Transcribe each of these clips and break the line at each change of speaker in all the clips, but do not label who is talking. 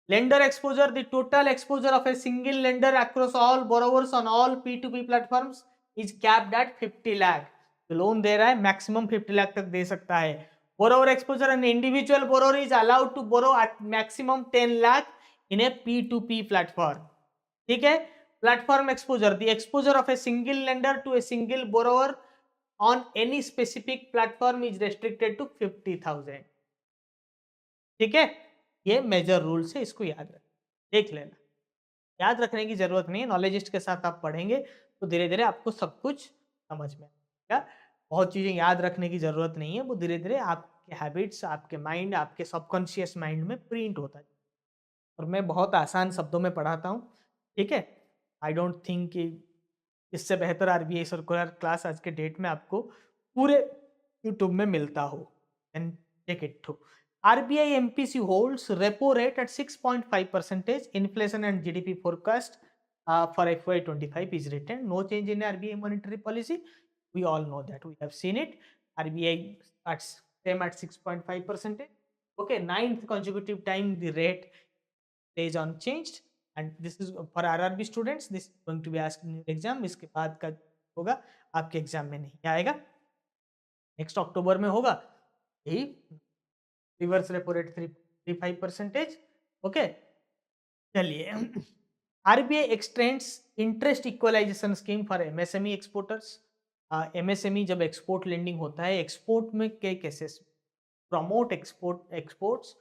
Lender exposure, the total exposure of a single lender across all borrowers on all P2P platforms is capped at 50 lakh. तो loan दे रहा है maximum 50 lakh तक दे सकता है. Borrower exposure, an individual borrower is allowed to borrow at maximum 10 lakh in a P2P platform. ठीक है. Platform exposure, the exposure of a single lender to a single borrower on any specific platform is restricted to 50,000. ठीक है. ये major rules है, इसको याद रख देख लेना. याद रखने की जरूरत नहीं है, नॉलेजिस्ट के साथ आप पढ़ेंगे तो धीरे धीरे आपको सब कुछ समझ में आएगा. बहुत चीजें याद रखने की जरूरत नहीं है, वो धीरे धीरे आपके हैबिट्स, आपके माइंड, आपके सबकॉन्शियस माइंड में प्रिंट होता है. और मैं बहुत आसान शब्दों में पढ़ाता हूँ. ठीक है. आई डोंट थिंक कि इससे बेहतर आरबीआई सर्कुलर क्लास आज के डेट में आपको पूरे यूट्यूब में मिलता हो. And take it through. RBI MPC holds repo rate at 6.5%. Inflation and GDP forecast for FY25 is written. No change in RBI monetary policy. We all know that. We have seen it. RBI at same at 6.5%. Okay, ninth consecutive time the rate stays unchanged. And this is for RRB students. This is going to be asked in your exam. इसके बाद का होगा आपके exam में नहीं आएगा. Next अक्टूबर में होगा. यही रिवर्स रेपो रेट 3.35%. ओके, चलिए. RBI extends interest equalisation scheme for MSME exporters. MSME जब एक्सपोर्ट लेंडिंग होता है, एक्सपोर्ट में कई cases promote exports,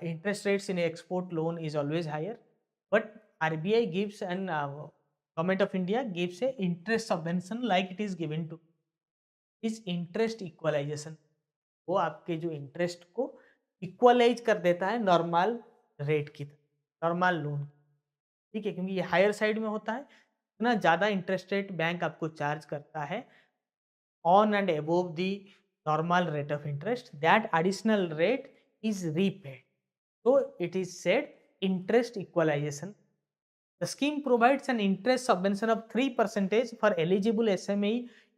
interest rates in export loan is always higher, but RBI gives and government of India gives a interest subvention like it is given to is interest equalization. वो आपके जो interest को equalise कर देता है normal rate की तरह, normal loan. ठीक है, क्योंकि ये हायर साइड में होता है, इतना ज़्यादा इंटरेस्ट रेट बैंक आपको चार्ज करता है on and above the normal rate of interest. That additional rate is repaid. So it is said interest equalization. The scheme provides an interest subvention of 3% for eligible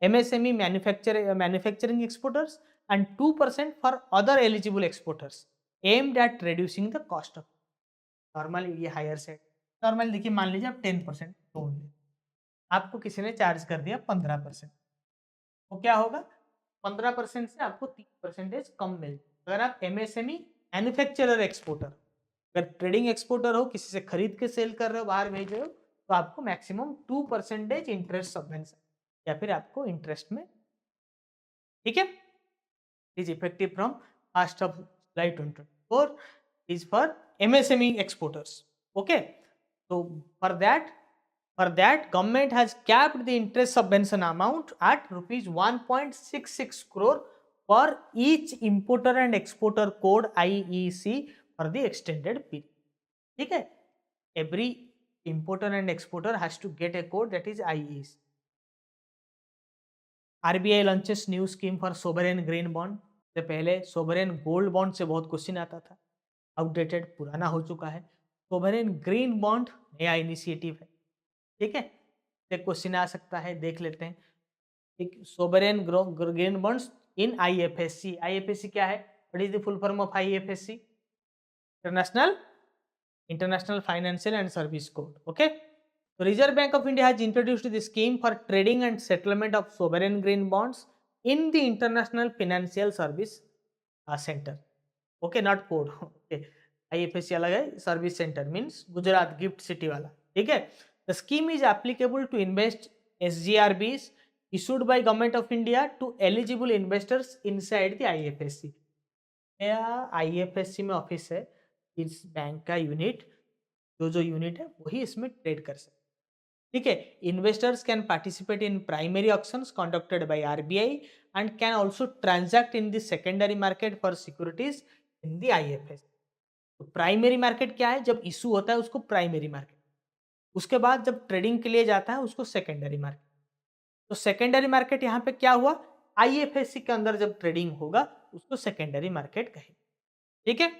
MSME manufacturing exporters and 2% for other eligible exporters, aimed at reducing the cost of. Normally ये higher side. Normally देखिए, मान लीजिए आप 10% loan ले, आपको किसी ने charge कर दिया 15%, तो क्या होगा? 15% से आपको 3% कम मिल. अगर आप MSME मैन्युफैक्चरर एक्सपोर्टर, अगर ट्रेडिंग एक्सपोर्टर हो, किसी से खरीद के सेल कर रहे हो, बाहर भेज रहे हो, तो आपको मैक्सिमम 2% इंटरेस्ट सबवेंशन या फिर आपको इंटरेस्ट में. ठीक है. Is effective from 1 July 2024. Is for MSME exporters. Okay. तो for that government has capped the interest subvention amount at rupees 1.66 crore for each importer and exporter code IEC for the extended period. ठीक है. Every importer and exporter has to get a code that is IEC. RBI launches new scheme for sovereign green bond. से पहले sovereign gold bond से बहुत question आता था, outdated, पुराना हो चुका है. सोवरेन ग्रीन बॉन्ड नया इनिशिएटिव है. ठीक है, क्वेश्चन आ सकता है, देख लेते हैं. एक sovereign green bonds in IFSC. IFSC क्या है? What is the full form of IFSC? International financial and service code. Okay. तो reserve bank of India has introduced the scheme for trading and settlement of sovereign green bonds in the international financial service centre. Okay, not code. Okay, IFSC अलग है, service centre means Gujarat gift city वाला. ठीक है. The scheme is applicable to invest SGRBs issued by Government of India to eligible investors inside the IFSC. IFSC में office है, इस bank का unit, जो यूनिट है वही इसमें ट्रेड कर सकते. ठीक है. Investors can participate in primary auctions conducted by RBI and can also transact in the secondary market for securities in the IFSC. तो प्राइमरी मार्केट क्या है? जब इशू होता है उसको प्राइमरी मार्केट, उसके बाद जब ट्रेडिंग के लिए जाता है उसको सेकेंडरी मार्केट. तो सेकेंडरी मार्केट यहाँ पे क्या हुआ? IFSC के अंदर जब ट्रेडिंग होगा उसको सेकेंडरी मार्केट कहेंगे. ठीक है.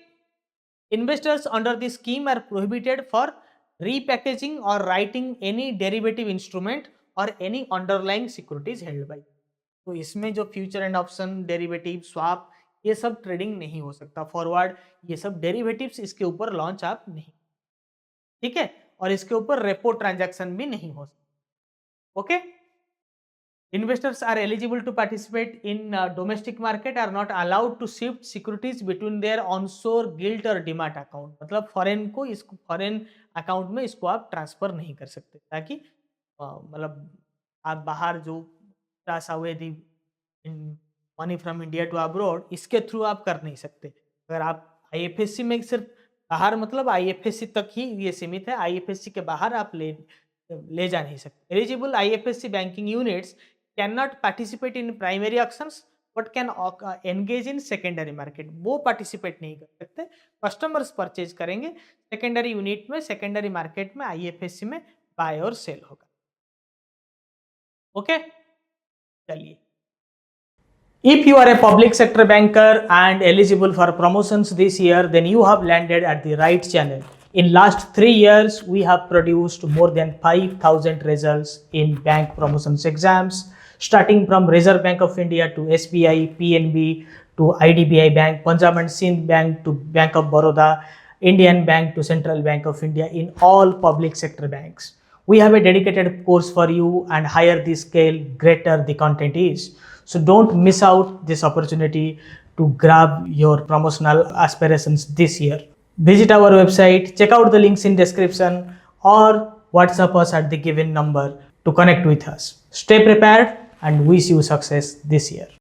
Investors under the scheme are prohibited for repackaging और राइटिंग एनी डेरिवेटिव इंस्ट्रूमेंट और any underlying securities held by. तो इसमें जो future and option, derivative, swap, ये सब ट्रेडिंग नहीं हो सकता. फॉरवर्ड, ये सब डेरिवेटिव्स इसके ऊपर लॉन्च आप नहीं. ठीक है, और इसके ऊपर रेपो ट्रांजैक्शन भी नहीं हो सकता। Okay, investors are eligible to participate in domestic market are not allowed to shift securities between their onshore gilt or demat account, मतलब फॉरेन को इसको फॉरेन अकाउंट में इसको आप ट्रांसफर नहीं कर सकते, ताकि मतलब आप बाहर जो pass away the money from India to abroad, इसके थ्रू आप कर नहीं सकते। अगर आप आईएफएससी में सिर्फ बाहर, मतलब आईएफएससी तक ही ये सीमित है, आईएफएससी के बाहर आप ले जा नहीं सकते। Eligible IFSC banking units can not participate in primary auctions but can engage in secondary market, वो पार्टिसिपेट नहीं कर सकते। कस्टमर्स परचेज करेंगे सेकेंडरी यूनिट में, सेकेंडरी मार्केट में, आईएफएससी में बाय और सेल होगा। ओके, चलिए, if you are a public sector banker and eligible for promotions this year, then you have landed at the right channel. In last 3 years, we have produced more than 5,000 results in bank promotions exams, starting from Reserve Bank of India to SBI, PNB to IDBI Bank, Punjab and Sindh Bank to Bank of Baroda, Indian Bank to Central Bank of India, in all public sector banks. We have a dedicated course for you, and higher the scale, greater the content is. So don't miss out this opportunity to grab your promotional aspirations this year. Visit our website, check out the links in description, or WhatsApp us at the given number to connect with us. Stay prepared and wish you success this year.